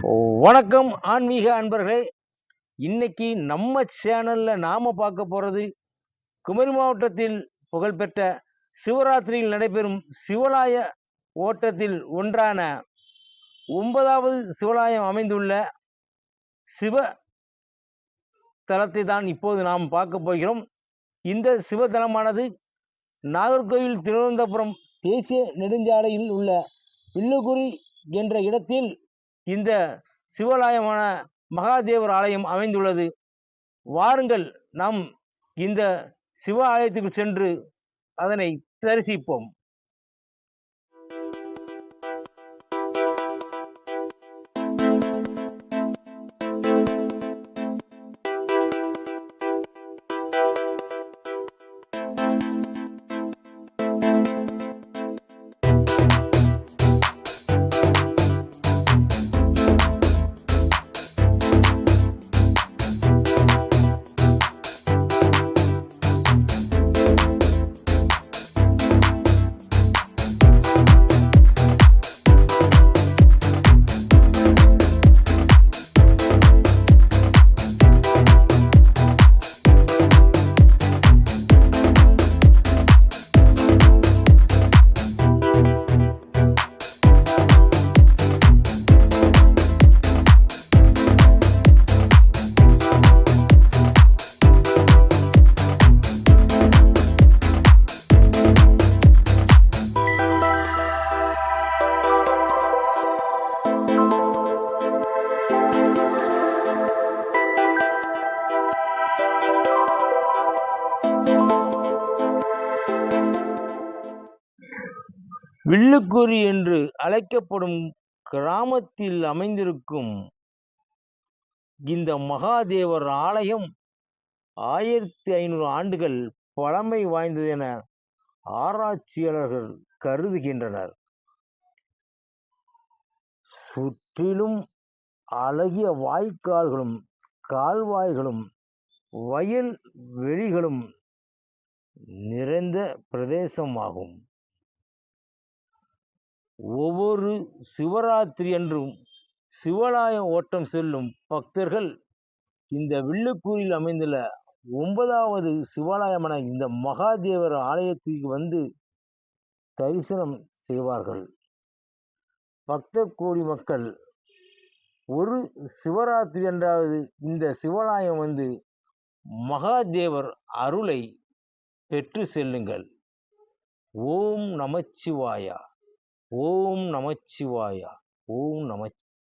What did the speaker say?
வணக்கம் ஆன்மீக அன்பர்களே. இன்னைக்கு நம்ம சேனல்ல நாம பார்க்க போறது குமரி மாவட்டத்தில் புகழ்பெற்ற சிவராத்திரியில் நடைபெறும் சிவலாய ஓட்டத்தில் ஒன்றான 9வது சிவலாயம் அமைந்துள்ள சிவ தலத்தை தான் இப்போது நாம் பார்க்க போகிறோம். இந்த சிவதலமானது நாகர்கோவில் திருவனந்தபுரம் தேசிய நெடுஞ்சாலையில் உள்ள வில்லுகுரி என்ற இடத்தில் இந்த சிவாலயமான மகாதேவர் ஆலயம் அமைந்துள்ளது. வாருங்கள், நாம் இந்த சிவ ஆலயத்துக்கு சென்று அதனை தரிசிப்போம். வில்லுக்குரி என்று அழைக்கப்படும் கிராமத்தில் அமைந்திருக்கும் இந்த மகாதேவர் ஆலயம் 1500 ஆண்டுகள் பழமை வாய்ந்தது என ஆராய்ச்சியாளர்கள் கருதுகின்றனர். சுற்றிலும் அழகிய வாய்க்கால்களும் கால்வாய்களும் வயல் வெளிகளும் நிறைந்த பிரதேசமாகும். ஒவ்வொரு சிவராத்திரி அன்றும் சிவலாய ஓட்டம் செல்லும் பக்தர்கள் இந்த வில்லுக்கூரில் அமைந்துள்ள 9வது சிவாலயமான இந்த மகாதேவர் ஆலயத்திற்கு வந்து தரிசனம் செய்வார்கள். பக்த கோடி மக்கள் ஒரு சிவராத்திரி அன்றாவது இந்த சிவாலயம் வந்து மகாதேவர் அருளை பெற்று செல்லுங்கள். ஓம் நமச்சிவாயா, ஓம் நமச்சிவாயா, ஓம் நம